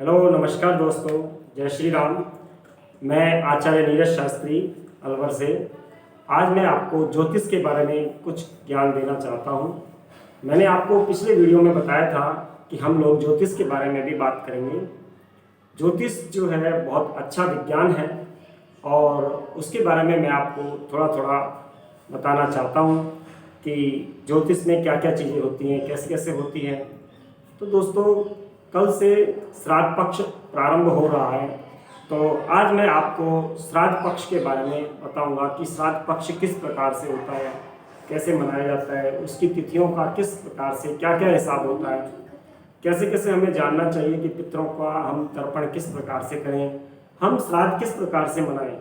Hello नमस्कार दोस्तों, जय श्री राम। मैं आचार्य नीरज शास्त्री अलवर से आज मैं आपको ज्योतिष के बारे में कुछ ज्ञान देना चाहता हूँ। मैंने आपको पिछले वीडियो में बताया था कि हम लोग ज्योतिष के बारे में भी बात करेंगे। ज्योतिष जो है बहुत अच्छा विज्ञान है और उसके बारे में मैं आपको थोड़ा थोड़ा बताना चाहता हूँ कि ज्योतिष में क्या क्या चीज़ें होती हैं, कैसे कैसे होती हैं। तो दोस्तों, कल से श्राद्ध पक्ष प्रारंभ हो रहा है, तो आज मैं आपको श्राद्ध पक्ष के बारे में बताऊंगा कि श्राद्ध पक्ष किस प्रकार से होता है, कैसे मनाया जाता है, उसकी तिथियों का किस प्रकार से क्या क्या हिसाब होता है, कैसे कैसे हमें जानना चाहिए कि पितरों का हम तर्पण किस प्रकार से करें, हम श्राद्ध किस प्रकार से मनाएं।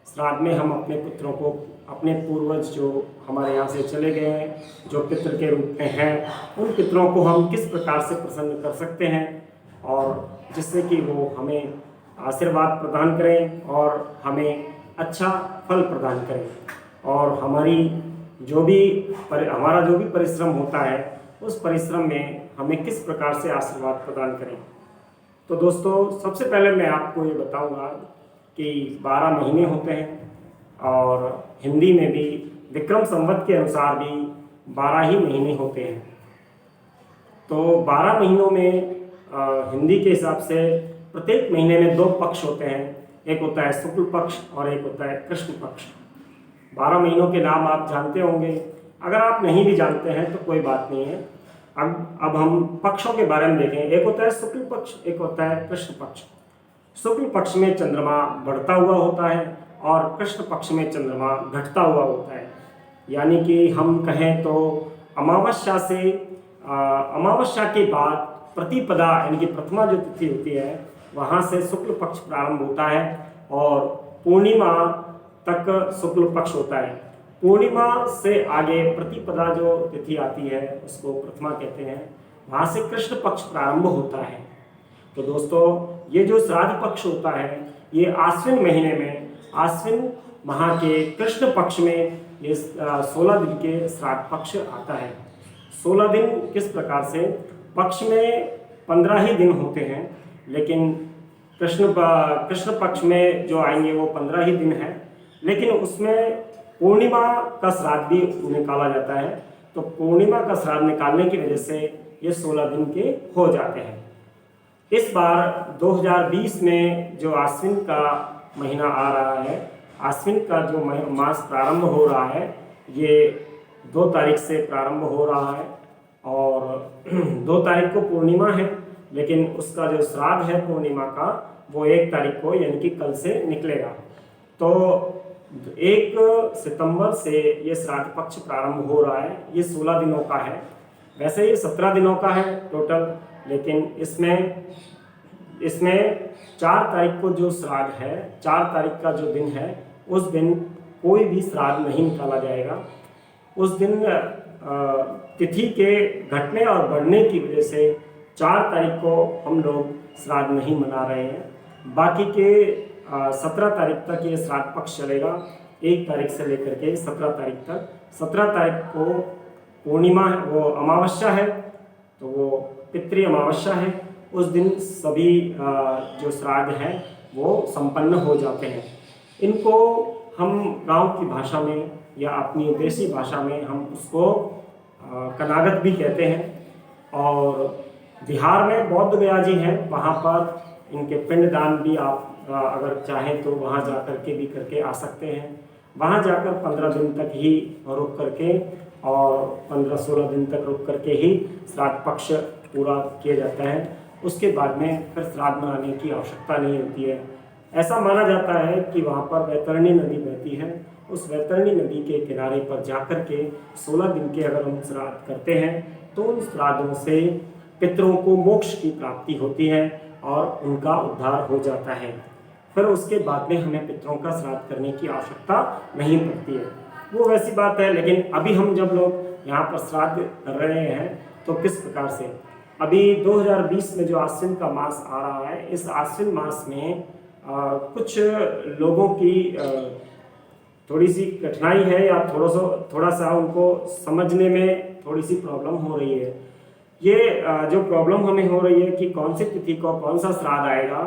श्राद्ध में हम अपने पितरों को, अपने पूर्वज जो हमारे यहाँ से चले गए हैं, जो पितृ के रूप में हैं, उन पितरों को हम किस प्रकार से प्रसन्न कर सकते हैं और जिससे कि वो हमें आशीर्वाद प्रदान करें और हमें अच्छा फल प्रदान करें और हमारा जो भी परिश्रम होता है उस परिश्रम में हमें किस प्रकार से आशीर्वाद प्रदान करें। तो दोस्तों, सबसे पहले मैं आपको ये बताऊंगा कि 12 महीने होते हैं और हिंदी में भी विक्रम संवत के अनुसार भी 12 ही महीने होते हैं। तो 12 महीनों में हिंदी के हिसाब से प्रत्येक महीने में 2 पक्ष होते हैं, एक होता है शुक्ल पक्ष और एक होता है कृष्ण पक्ष। 12 महीनों के नाम आप जानते होंगे, अगर आप नहीं भी जानते हैं तो कोई बात नहीं है। अब हम पक्षों के बारे में देखें। एक होता है शुक्ल पक्ष, एक होता है कृष्ण पक्ष। शुक्ल पक्ष में चंद्रमा बढ़ता हुआ होता है और कृष्ण पक्ष में चंद्रमा घटता हुआ होता है। यानी कि हम कहें तो अमावस्या के बाद प्रतिपदा यानी कि प्रथमा जो तिथि होती है वहाँ से शुक्ल पक्ष प्रारंभ होता है और पूर्णिमा तक शुक्ल पक्ष होता है। पूर्णिमा से आगे प्रतिपदा जो तिथि आती है उसको प्रथमा कहते हैं, वहाँ से कृष्ण पक्ष प्रारंभ होता है। तो दोस्तों, ये जो श्राद्ध पक्ष होता है ये आश्विन महीने में, आश्विन माह के कृष्ण पक्ष में ये 16 दिन के श्राद्ध पक्ष आता है। 16 दिन किस प्रकार से, पक्ष में 15 ही दिन होते हैं, लेकिन कृष्ण पक्ष में जो आएंगे वो 15 ही दिन है, लेकिन उसमें पूर्णिमा का श्राद्ध भी निकाला जाता है। तो पूर्णिमा का श्राद्ध निकालने की वजह से ये 16 दिन के हो जाते हैं। इस बार 2020 में जो आश्विन का महीना आ रहा है, आश्विन का जो मास प्रारंभ हो रहा है, ये 2 तारीख से प्रारंभ हो रहा है और 2 तारीख को पूर्णिमा है, लेकिन उसका जो श्राद्ध है पूर्णिमा का वो 1 तारीख को यानी कि कल से निकलेगा। तो 1 सितंबर से ये श्राद्ध पक्ष प्रारंभ हो रहा है। ये 16 दिनों का है, वैसे ये 17 दिनों का है टोटल, लेकिन इसमें 4 तारीख को जो श्राद्ध है, 4 तारीख का जो दिन है, उस दिन कोई भी श्राद्ध नहीं निकाला जाएगा। उस दिन तिथि के घटने और बढ़ने की वजह से 4 तारीख को हम लोग श्राद्ध नहीं मना रहे हैं। बाकी के 17 तारीख तक ये श्राद्ध पक्ष चलेगा, 1 तारीख से लेकर के 17 तारीख तक। 17 तारीख को पूर्णिमा है, वो अमावस्या है, तो वो पितृ अमावस्या है। उस दिन सभी जो श्राद्ध हैं वो संपन्न हो जाते हैं। इनको हम गांव की भाषा में या अपनी देसी भाषा में हम उसको कनागत भी कहते हैं। और बिहार में बौद्ध गया जी हैं, वहाँ पर इनके पिंडदान भी आप अगर चाहें तो वहाँ जा कर के भी करके आ सकते हैं। वहाँ जाकर 15 दिन तक ही रुक करके और 15-16 दिन तक रुक करके ही श्राद्ध पक्ष पूरा किया जाता है। उसके बाद में फिर श्राद्ध मनाने की आवश्यकता नहीं होती है। ऐसा माना जाता है कि वहाँ पर वैतरणी नदी बहती है, उस वैतरणी नदी के किनारे पर जाकर के 16 दिन के अगर हम श्राद्ध करते हैं तो उन श्राद्धों से पितरों को मोक्ष की प्राप्ति होती है और उनका उद्धार हो जाता है। फिर उसके बाद में हमें पितरों का श्राद्ध करने की आवश्यकता नहीं पड़ती है। वो वैसी बात है, लेकिन अभी हम जब लोग यहाँ पर श्राद्ध कर रहे हैं तो किस प्रकार से, अभी 2020 में जो आश्विन का मास आ रहा है, इस आश्विन मास में कुछ लोगों की थोड़ी सी कठिनाई है या थोड़ा सा उनको समझने में थोड़ी सी प्रॉब्लम हो रही है। ये जो प्रॉब्लम हमें हो रही है कि कौन सी तिथि को कौन सा श्राद्ध आएगा,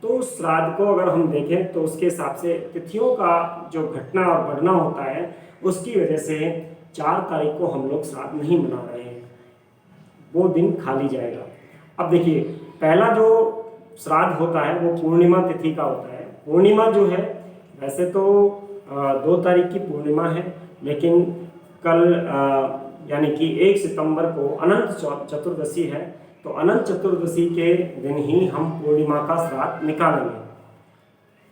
तो उस श्राद्ध को अगर हम देखें तो उसके हिसाब से तिथियों का जो घटना और बढ़ना होता है, उसकी वजह से 4 तारीख को हम लोग श्राद्ध नहीं मना रहे हैं, वो दिन खाली जाएगा। अब देखिए, पहला जो श्राद्ध होता है वो पूर्णिमा तिथि का होता है। पूर्णिमा जो है, वैसे तो 2 तारीख की पूर्णिमा है, लेकिन कल यानी कि 1 सितंबर को अनंत चतुर्दशी है, तो अनंत चतुर्दशी के दिन ही हम पूर्णिमा का श्राद्ध निकालेंगे।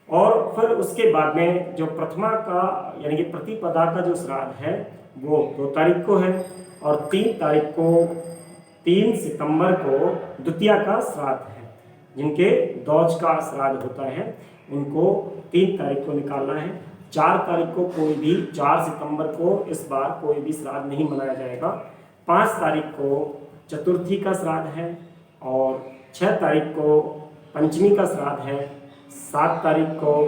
और फिर उसके बाद में जो प्रथमा का यानी कि प्रतिपदा का जो श्राद्ध है वो 2 तारीख को है, और 3 तारीख को 3 सितंबर को द्वितीया का श्राद्ध है। जिनके दौज का श्राद्ध होता है उनको 3 तारीख को निकालना है। 4 तारीख को कोई भी, 4 सितंबर को इस बार कोई भी श्राद्ध नहीं मनाया जाएगा। 5 तारीख को चतुर्थी का श्राद्ध है, और 6 तारीख को पंचमी का श्राद्ध है। 7 तारीख को,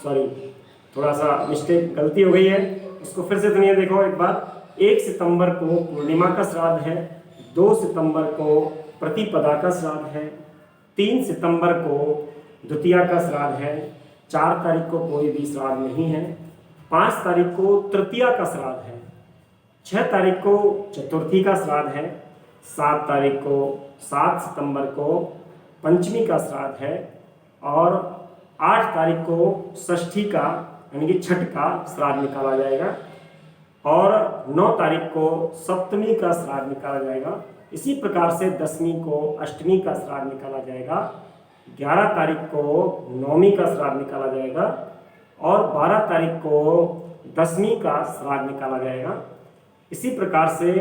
सॉरी थोड़ा सा मिस्टेक, गलती हो गई है, उसको फिर से सुनिए, देखो एक बार। 1 सितंबर को पूर्णिमा का श्राद्ध है, 2 सितंबर को प्रतिपदा का श्राद्ध है, 3 सितंबर को द्वितीया का श्राद्ध है, 4 तारीख को कोई भी श्राद्ध नहीं है, 5 तारीख को तृतीया का श्राद्ध है, 6 तारीख को चतुर्थी का श्राद्ध है, 7 तारीख को 7 सितंबर को पंचमी का श्राद्ध है, और 8 तारीख को षष्ठी का यानी कि छठ का श्राद्ध निकाला जाएगा, और 9 तारीख को सप्तमी का श्राद्ध निकाला जाएगा। इसी प्रकार से 10वीं को अष्टमी का श्राद्ध निकाला जाएगा, 11 तारीख को नौमी का श्राद्ध निकाला जाएगा, और 12 तारीख को 10वीं का श्राद्ध निकाला जाएगा। इसी प्रकार से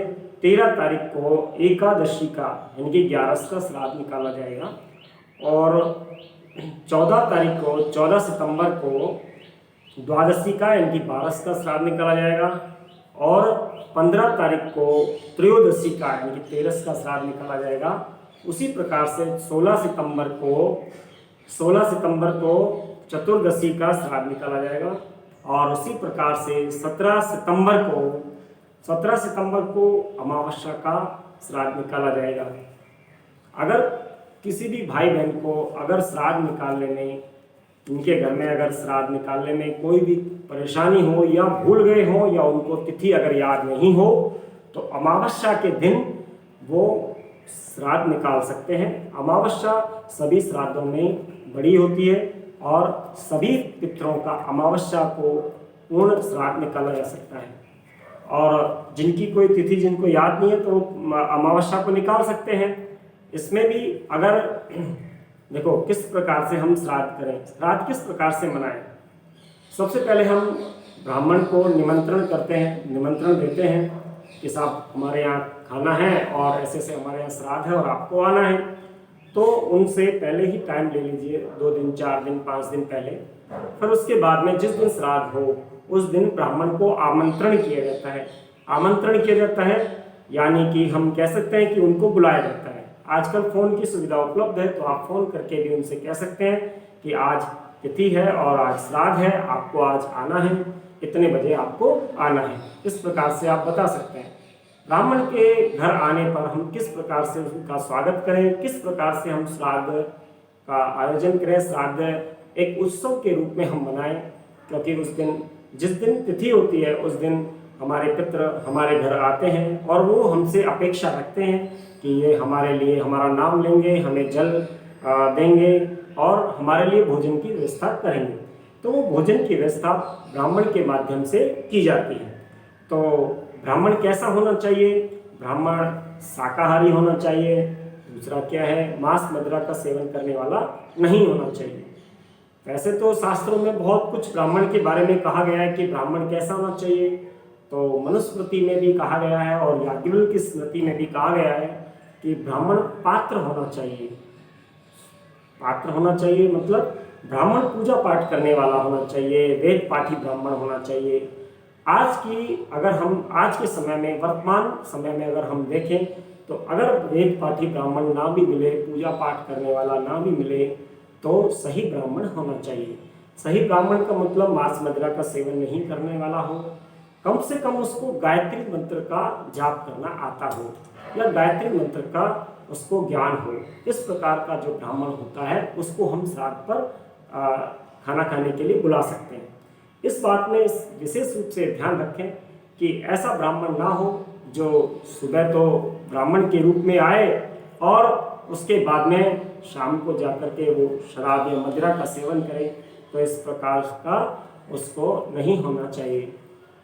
13 तारीख को एकादशी का यानी कि 11 का श्राद्ध निकाला जाएगा, और 14 तारीख को 14 सितंबर को द्वादशी का यानी कि 12 का श्राद्ध निकाला जाएगा, और 15 तारीख को त्रयोदशी का यानी कि 13 का श्राद्ध निकाला जाएगा। उसी प्रकार से 16 सितंबर को चतुर्दशी का श्राद्ध निकाला जाएगा, और उसी प्रकार से 17 सितंबर को अमावस्या का श्राद्ध निकाला जाएगा। अगर किसी भी भाई बहन को अगर श्राद्ध निकालने में, उनके घर में अगर श्राद्ध निकालने में कोई भी परेशानी हो, या भूल गए हो, या उनको तिथि अगर याद नहीं हो, तो अमावस्या के दिन वो श्राद्ध निकाल सकते हैं। अमावस्या सभी श्राद्धों में बड़ी होती है, और सभी पितरों का अमावस्या को पूर्ण श्राद्ध निकाला जा सकता है। और जिनकी कोई तिथि जिनको याद नहीं है तो अमावस्या को निकाल सकते हैं। इसमें भी अगर देखो किस प्रकार से हम श्राद्ध करें, श्राद्ध किस प्रकार से मनाएं। सबसे पहले हम ब्राह्मण को निमंत्रण करते हैं, निमंत्रण देते हैं कि साहब हमारे यहाँ खाना है, और ऐसे से हमारे यहाँ श्राद्ध है और आपको आना है। तो उनसे पहले ही टाइम ले लीजिए, 2 दिन, 4 दिन, 5 दिन पहले। फिर उसके बाद में जिस दिन श्राद्ध हो उस दिन ब्राह्मण को आमंत्रण किया जाता है। आमंत्रण किया जाता है यानी कि हम कह सकते हैं कि उनको बुलाया जाता है। आजकल फ़ोन की सुविधा उपलब्ध है, तो आप फ़ोन करके भी उनसे कह सकते हैं कि आज तिथि है और आज श्राद्ध है, आपको आज आना है, इतने बजे आपको आना है। इस प्रकार से आप बता सकते हैं। ब्राह्मण के घर आने पर हम किस प्रकार से उनका स्वागत करें, किस प्रकार से हम श्राद्ध का आयोजन करें, श्राद्ध एक उत्सव के रूप में हम मनाएं। क्योंकि उस दिन, जिस दिन तिथि होती है, उस दिन हमारे पितृ हमारे घर आते हैं, और वो हमसे अपेक्षा रखते हैं कि ये हमारे लिए हमारा नाम लेंगे, हमें जल देंगे, और हमारे लिए भोजन की व्यवस्था करेंगे। तो वो भोजन की व्यवस्था ब्राह्मण के माध्यम से की जाती है। तो ब्राह्मण कैसा होना चाहिए? ब्राह्मण शाकाहारी होना चाहिए। दूसरा क्या है, मांस मदिरा का सेवन करने वाला नहीं होना चाहिए। वैसे तो शास्त्रों में बहुत कुछ ब्राह्मण के बारे में कहा गया है कि ब्राह्मण कैसा होना चाहिए। तो मनुस्मृति में भी कहा गया है, और याज्ञवल्क्य की स्मृति में भी कहा गया है कि ब्राह्मण पात्र होना चाहिए। पात्र होना चाहिए मतलब ब्राह्मण पूजा पाठ करने वाला होना चाहिए, वेद पाठी ब्राह्मण होना चाहिए। आज के समय में, वर्तमान समय में अगर हम देखें तो अगर वेद पाठी ब्राह्मण ना भी मिले, पूजा पाठ करने वाला ना भी मिले, तो सही ब्राह्मण होना चाहिए। सही ब्राह्मण का मतलब मांस मदिरा का सेवन नहीं करने वाला हो, कम से कम उसको गायत्री मंत्र का जाप करना आता हो। या गायत्री मंत्र का उसको ज्ञान हो। इस प्रकार का जो ब्राह्मण होता है उसको हम श्राद्ध पर खाना खाने के लिए बुला सकते हैं। इस बात में इस विशेष रूप से ध्यान रखें कि ऐसा ब्राह्मण ना हो जो सुबह तो ब्राह्मण के रूप में आए और उसके बाद में शाम को जाकर के वो शराब या मदिरा का सेवन करे, तो इस प्रकार का उसको नहीं होना चाहिए।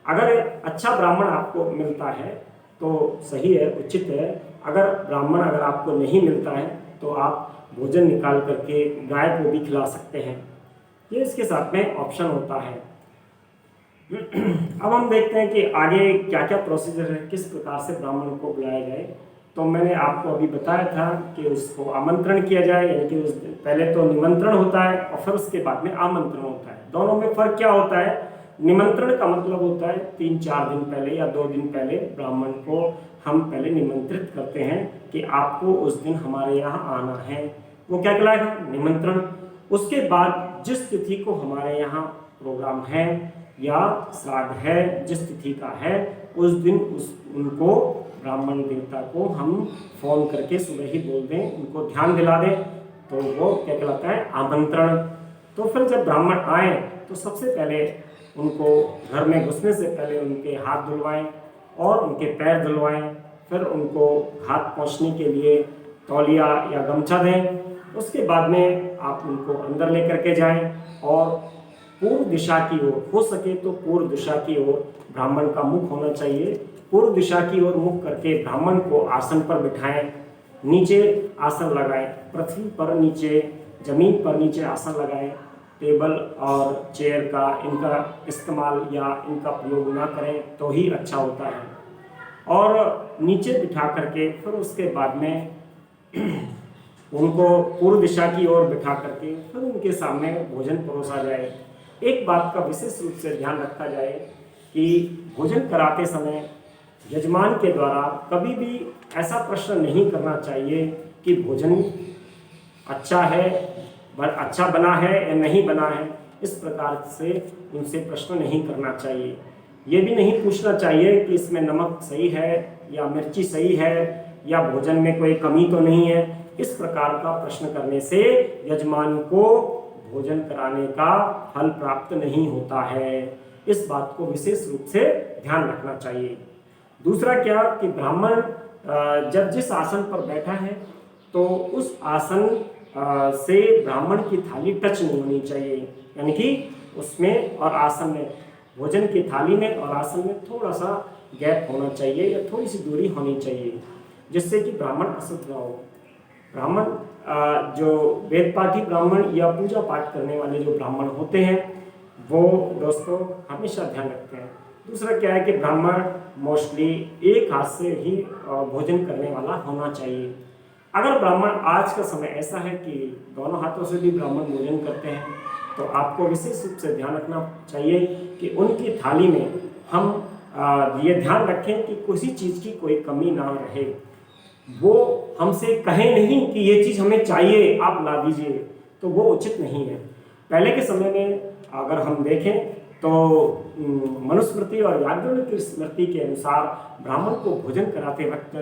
अगर अच्छा ब्राह्मण आपको मिलता है तो सही है, उचित है। अगर ब्राह्मण अगर आपको नहीं मिलता है तो आप भोजन निकाल करके गाय को भी खिला सकते हैं, ये इसके साथ में ऑप्शन होता है। अब हम देखते हैं कि आगे क्या क्या प्रोसीजर है, किस प्रकार से ब्राह्मण को बुलाया जाए। तो मैंने आपको अभी बताया था कि उसको आमंत्रण किया जाए, यानी कि उस पहले तो निमंत्रण होता है और फिर उसके बाद में आमंत्रण होता है। दोनों में फर्क क्या होता है? निमंत्रण का मतलब होता है 3-4 दिन पहले या 2 दिन पहले ब्राह्मण को हम पहले निमंत्रित करते हैं कि आपको उस दिन हमारे यहाँ आना है, वो क्या कहलाएगा? निमंत्रण। उसके बाद जिस तिथि को हमारे यहाँ प्रोग्राम है या श्राद्ध है, जिस तिथि का है, उस दिन उनको ब्राह्मण देवता को हम फोन करके सुबह ही बोल दें, उनको ध्यान दिला दें, तो वो क्या कहलाता है? आमंत्रण। तो फिर जब ब्राह्मण आए तो सबसे पहले उनको घर में घुसने से पहले उनके हाथ धुलवाएं और उनके पैर धुलवाएं, फिर उनको घाट पहुंचने के लिए तौलिया या गमछा दें। उसके बाद में आप उनको अंदर लेकर के जाएं और पूर्व दिशा की ओर, हो सके तो पूर्व दिशा की ओर ब्राह्मण का मुख होना चाहिए। पूर्व दिशा की ओर मुख करके ब्राह्मण को आसन पर बिठाएं, नीचे आसन लगाएं, पृथ्वी पर नीचे, जमीन पर नीचे आसन लगाएं। टेबल और चेयर का इनका इस्तेमाल या इनका प्रयोग ना करें तो ही अच्छा होता है। और नीचे बिठा करके फिर उसके बाद में उनको पूर्व दिशा की ओर बिठा करके फिर उनके सामने भोजन परोसा जाए। एक बात का विशेष रूप से ध्यान रखा जाए कि भोजन कराते समय यजमान के द्वारा कभी भी ऐसा प्रश्न नहीं करना चाहिए कि भोजन अच्छा है, अच्छा बना है या नहीं बना है। इस प्रकार से उनसे प्रश्न नहीं करना चाहिए। ये भी नहीं पूछना चाहिए कि इसमें नमक सही है या मिर्ची सही है या भोजन में कोई कमी तो नहीं है। इस प्रकार का प्रश्न करने से यजमान को भोजन कराने का फल प्राप्त नहीं होता है। इस बात को विशेष रूप से ध्यान रखना चाहिए। दूसरा क्या कि ब्राह्मण जब जिस आसन पर बैठा है तो उस आसन से ब्राह्मण की थाली टच नहीं होनी चाहिए, यानी कि उसमें और आसन में, भोजन की थाली में और आसन में थोड़ा सा गैप होना चाहिए या थोड़ी सी दूरी होनी चाहिए, जिससे कि ब्राह्मण अशुद्ध ना हो। ब्राह्मण जो वेद पाठी ब्राह्मण या पूजा पाठ करने वाले जो ब्राह्मण होते हैं वो दोस्तों हमेशा ध्यान रखते हैं। दूसरा क्या है कि ब्राह्मण मोस्टली एक हाथ से ही भोजन करने वाला होना चाहिए। अगर ब्राह्मण आज का समय ऐसा है कि दोनों हाथों से भी ब्राह्मण भोजन करते हैं तो आपको विशेष रूप से ध्यान रखना चाहिए कि उनकी थाली में हम ये ध्यान रखें कि किसी चीज़ की कोई कमी ना रहे। वो हमसे कहें नहीं कि ये चीज़ हमें चाहिए, आप ला दीजिए, तो वो उचित नहीं है। पहले के समय में अगर हम देखें तो मनुस्मृति और याज्ञवल्क्य की स्मृति के अनुसार ब्राह्मण को भोजन कराते वक्त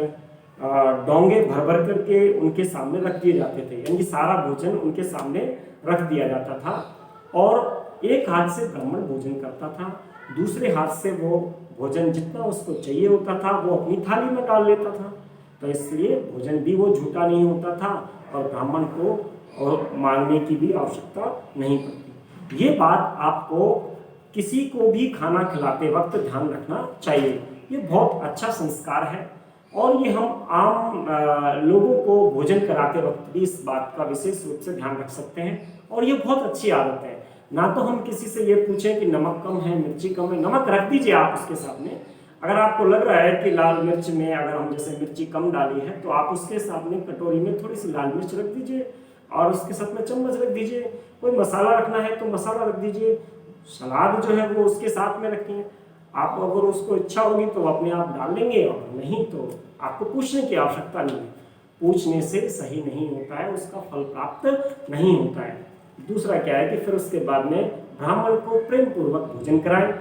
डोंगे भर भर करके उनके सामने रख दिए जाते थे, यानी कि सारा भोजन उनके सामने रख दिया जाता था और एक हाथ से ब्राह्मण भोजन करता था, दूसरे हाथ से वो भोजन जितना उसको चाहिए होता था वो अपनी थाली में डाल लेता था। तो इसलिए भोजन भी वो झूठा नहीं होता था और ब्राह्मण को और मांगने की भी आवश्यकता नहीं पड़ती। ये बात आपको किसी को भी खाना खिलाते वक्त ध्यान रखना चाहिए। ये बहुत अच्छा संस्कार है और ये हम आम लोगों को भोजन कराते वक्त भी इस बात का विशेष रूप से ध्यान रख सकते हैं और ये बहुत अच्छी आदत है। ना तो हम किसी से ये पूछें कि नमक कम है, मिर्ची कम है, नमक रख दीजिए आप उसके सामने। अगर आपको लग रहा है कि लाल मिर्च में अगर हम जैसे मिर्ची कम डाली है तो आप उसके सामने कटोरी में थोड़ी सी लाल मिर्च रख दीजिए और उसके साथ में चम्मच रख दीजिए। कोई मसाला रखना है तो मसाला रख दीजिए, सलाद जो है वो उसके साथ में रखिए। आप अगर उसको इच्छा होगी तो अपने आप डाल लेंगे और नहीं तो आपको पूछने की आवश्यकता नहीं है। पूछने से सही नहीं होता है, उसका फल प्राप्त नहीं होता है। दूसरा क्या है कि फिर उसके बाद में ब्राह्मण को प्रेम पूर्वक भोजन कराएं।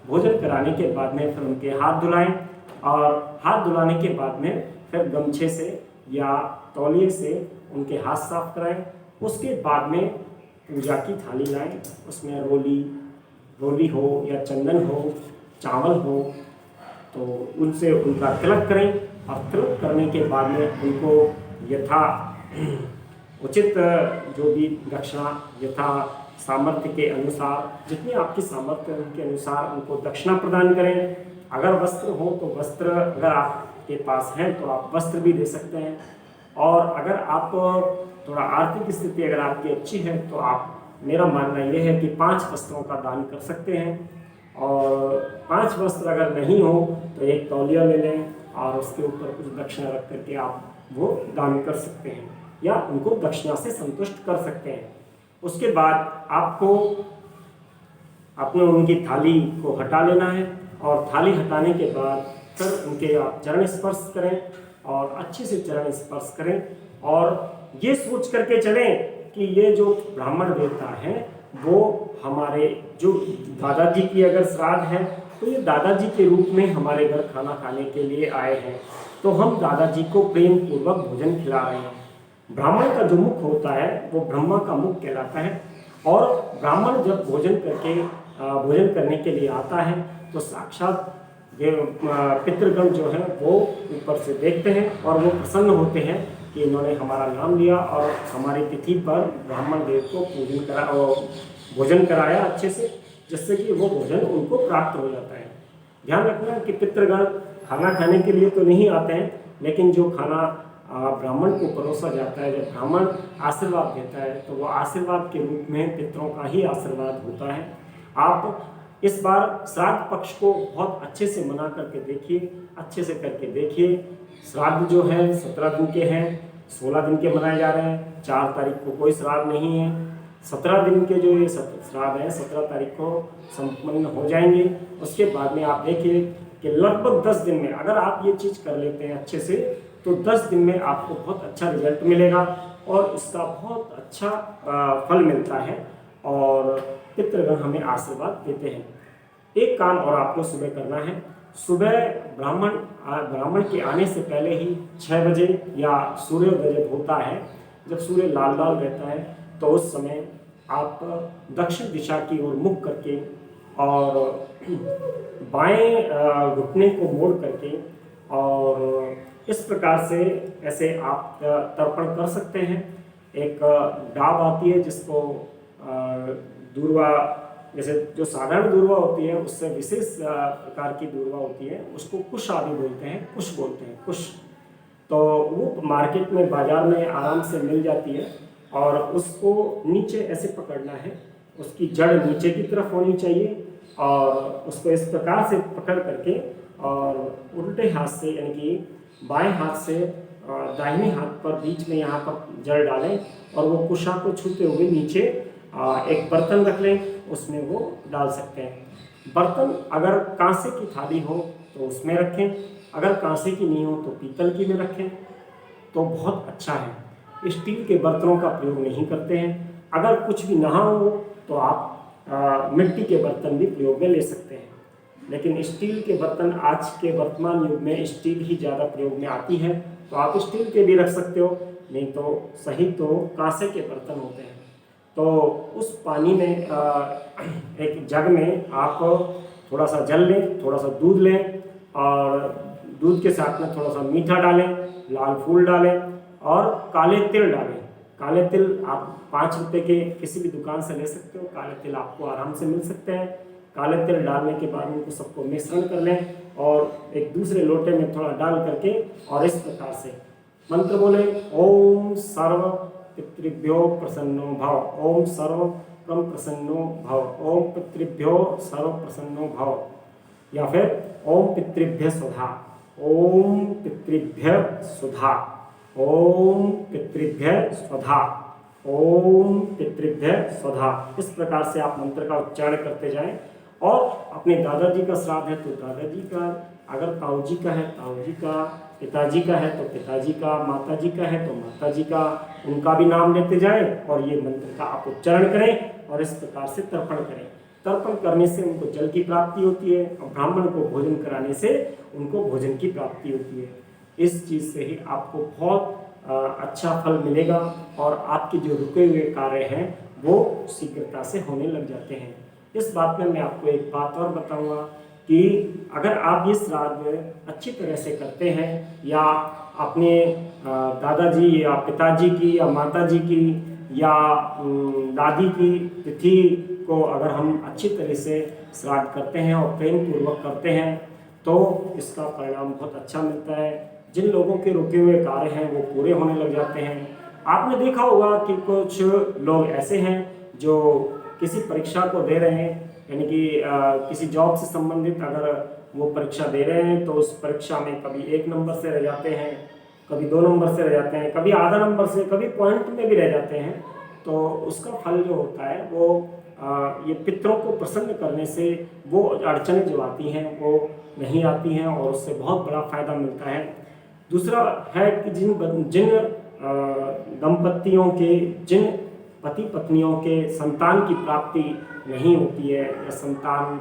भोजन कराने के बाद में फिर उनके हाथ धुलाएं और हाथ धुलाने के बाद में फिर गमछे से या तौलिए से उनके हाथ साफ कराएं। उसके बाद में पूजा की थाली लाएं, उसमें रोली हो या चंदन हो, चावल हो, तो उनसे उनका तिलक करें। और तिलक करने के बाद में उनको यथा उचित जो भी दक्षिणा यथा सामर्थ्य के अनुसार, जितनी आपकी सामर्थ्य है उनके अनुसार उनको दक्षिणा प्रदान करें। अगर वस्त्र हो तो वस्त्र, अगर आपके पास है तो आप वस्त्र भी दे सकते हैं। और अगर आप थोड़ा आर्थिक स्थिति अगर आपकी अच्छी है तो आप, मेरा मानना यह है कि 5 वस्त्रों का दान कर सकते हैं। और 5 वस्त्र अगर नहीं हो तो एक तौलिया ले लें और उसके ऊपर कुछ दक्षिणा रख करके आप वो दान कर सकते हैं या उनको दक्षिणा से संतुष्ट कर सकते हैं। उसके बाद आपको अपने उनकी थाली को हटा लेना है और थाली हटाने के बाद फिर उनके आप चरण स्पर्श करें और अच्छे से चरण स्पर्श करें। और ये सोच करके चलें कि ये जो ब्राह्मण देवता हैं वो हमारे जो दादाजी की अगर श्राद्ध है तो ये दादाजी के रूप में हमारे घर खाना खाने के लिए आए हैं, तो हम दादाजी को प्रेम पूर्वक भोजन खिला रहे हैं। ब्राह्मण का जो मुख होता है वो ब्रह्मा का मुख कहलाता है। और ब्राह्मण जब भोजन करने के लिए आता है तो साक्षात ये पितृगण जो है वो ऊपर से देखते हैं और वो प्रसन्न होते हैं कि इन्होंने हमारा नाम लिया और हमारी तिथि पर ब्राह्मण देव को भोजन कराया अच्छे से, जिससे कि वो भोजन उनको प्राप्त हो जाता है। ध्यान रखना कि पितृगण खाना खाने के लिए तो नहीं आते हैं, लेकिन जो खाना ब्राह्मण को परोसा जाता है, जब ब्राह्मण आशीर्वाद देता है तो वो आशीर्वाद के रूप में पितरों का ही आशीर्वाद होता है। आप इस बार श्राद्ध पक्ष को बहुत अच्छे से मना करके देखिए, अच्छे से करके देखिए। श्राद्ध जो है 17 दिन के हैं, 16 दिन के मनाए जा रहे हैं। 4 तारीख को कोई श्राद्ध नहीं है। 17 दिन के जो ये श्राद्ध हैं 17 तारीख को संपन्न हो जाएंगे। उसके बाद में आप देखिए कि लगभग 10 दिन में अगर आप ये चीज़ कर लेते हैं अच्छे से तो 10 दिन में आपको बहुत अच्छा रिजल्ट मिलेगा और इसका बहुत अच्छा फल मिलता है और पितृगण हमें आशीर्वाद देते हैं। एक काम और आपको सुबह करना है। सुबह ब्राह्मण के आने से पहले ही 6 बजे या सूर्योदय जब होता है, जब सूर्य लाल लाल रहता है, तो उस समय आप दक्षिण दिशा की ओर मुख करके और बाएं घुटने को मोड़ करके और इस प्रकार से ऐसे आप तर्पण कर सकते हैं। एक डाब आती है जिसको दूर्वा, जैसे जो साधारण दूर्वा होती है उससे विशेष प्रकार की दूर्वा होती है, उसको कुश आदि बोलते हैं, कुश बोलते हैं, कुश। तो वो मार्केट में बाजार में आराम से मिल जाती है और उसको नीचे ऐसे पकड़ना है, उसकी जड़ नीचे की तरफ होनी चाहिए और उसको इस प्रकार से पकड़ करके और उल्टे हाथ से यानी कि बाएं हाथ से दाहिने हाथ पर बीच में यहाँ पर जड़ डालें और वो कुशा को छूते हुए नीचे एक बर्तन रख लें, उसमें वो डाल सकते हैं। बर्तन अगर कांसे की थाली हो तो उसमें रखें, अगर कांसे की नहीं हो तो पीतल की में रखें तो बहुत अच्छा है। स्टील के बर्तनों का प्रयोग नहीं करते हैं। अगर कुछ भी ना हो तो आप मिट्टी के बर्तन भी प्रयोग में ले सकते हैं, लेकिन स्टील के बर्तन आज के वर्तमान युग में स्टील ही ज़्यादा प्रयोग में आती है, तो आप स्टील के भी रख सकते हो, नहीं तो सही तो कांसे के बर्तन होते हैं। तो उस पानी में एक जग में आप थोड़ा सा जल लें, थोड़ा सा दूध लें और दूध के साथ में थोड़ा सा मीठा डालें, लाल फूल डालें और काले तिल डालें। काले तिल आप 5 रुपये के किसी भी दुकान से ले सकते हो, काले तिल आपको आराम से मिल सकते हैं। काले तिल डालने के बाद उनको सबको मिश्रण कर लें और एक दूसरे लोटे में थोड़ा डाल करके और इस प्रकार से मंत्र बोले, ओम सर्व पितृभ्यो प्रसन्नो भव, ओम सर्व कम प्रसन्नो भव, ओम पितृभ्यो सर्व प्रसन्नो भव, या फिर ओम पितृभ्य सुधा, ओम पितृभ्य सुधा, ओम पितृभ्य स्वधा, ओम पितृभ्य स्वधा। इस प्रकार से आप मंत्र का उच्चारण करते जाएं। और अपने दादाजी का श्राद्ध है तो दादाजी का, अगर ताऊ जी का है ताऊ जी का, पिताजी का है तो पिताजी का, माताजी का है तो माताजी का, उनका भी नाम लेते जाएं और ये मंत्र का आप उच्चारण करें और इस प्रकार से तर्पण करें। तर्पण करने से उनको जल की प्राप्ति होती है और ब्राह्मण को भोजन कराने से उनको भोजन की प्राप्ति होती है। इस चीज़ से ही आपको बहुत अच्छा फल मिलेगा और आपके जो रुके हुए कार्य हैं वो शीघ्रता से होने लग जाते हैं। इस बात में मैं आपको एक बात और बताऊंगा कि अगर आप ये श्राद्ध अच्छी तरह से करते हैं या अपने दादाजी या पिताजी की या माताजी की या दादी की तिथि को अगर हम अच्छी तरह से श्राद्ध करते हैं और प्रेम पूर्वक करते हैं तो इसका परिणाम बहुत अच्छा मिलता है। जिन लोगों के रुके हुए कार्य हैं वो पूरे होने लग जाते हैं। आपने देखा होगा कि कुछ लोग ऐसे हैं जो किसी परीक्षा को दे रहे हैं, यानी कि किसी जॉब से संबंधित अगर वो परीक्षा दे रहे हैं तो उस परीक्षा में कभी 1 नंबर से रह जाते हैं, कभी 2 नंबर से रह जाते हैं, कभी आधा नंबर से, कभी पॉइंट में भी रह जाते हैं। तो उसका फल जो होता है वो ये पितरों को प्रसन्न करने से वो अड़चनें जो आती हैं वो नहीं आती हैं और उससे बहुत बड़ा फायदा मिलता है। दूसरा है कि जिन दंपतियों के, जिन पति पत्नियों के संतान की प्राप्ति नहीं होती है या संतान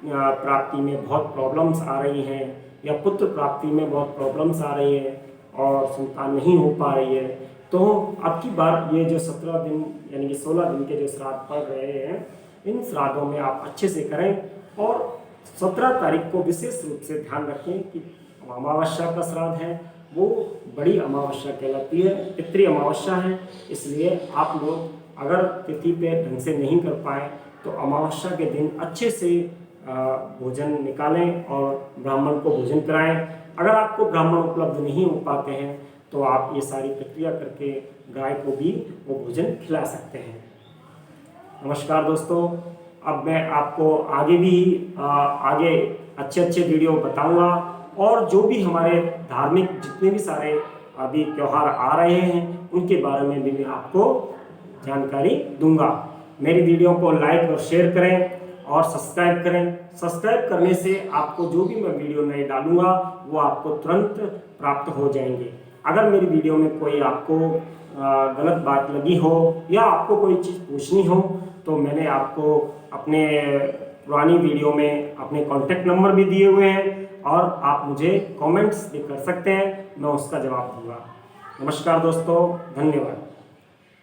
प्राप्ति में बहुत प्रॉब्लम्स आ रही हैं या पुत्र प्राप्ति में बहुत प्रॉब्लम्स आ रही हैं और संतान नहीं हो पा रही है, तो अब की बार ये जो 17 दिन यानी कि 16 दिन के जो श्राद्ध पड़ रहे हैं, इन श्राद्धों में आप अच्छे से करें और 17 तारीख को विशेष रूप से ध्यान रखें कि अमावस्या का श्राद्ध है, वो बड़ी अमावस्या कहलाती है, पितृ अमावस्या है। इसलिए आप लोग अगर तिथि पे ढंग से नहीं कर पाए तो अमावस्या के दिन अच्छे से भोजन निकालें और ब्राह्मण को भोजन कराएं। अगर आपको ब्राह्मण उपलब्ध नहीं हो पाते हैं तो आप ये सारी प्रक्रिया करके गाय को भी वो भोजन खिला सकते हैं। नमस्कार दोस्तों, अब मैं आपको आगे भी आगे अच्छे वीडियो बताऊंगा और जो भी हमारे धार्मिक जितने भी सारे अभी त्यौहार आ रहे हैं उनके बारे में भी मैं आपको जानकारी दूंगा। मेरी वीडियो को लाइक और शेयर करें और सब्सक्राइब करें। सब्सक्राइब करने से आपको जो भी मैं वीडियो नए डालूंगा वो आपको तुरंत प्राप्त हो जाएंगे। अगर मेरी वीडियो में कोई आपको गलत बात लगी हो या आपको कोई चीज़ पूछनी हो तो मैंने आपको अपने पुरानी वीडियो में अपने कॉन्टैक्ट नंबर भी दिए हुए हैं और आप मुझे कमेंट्स भी कर सकते हैं, मैं उसका जवाब दूंगा। नमस्कार दोस्तों, धन्यवाद।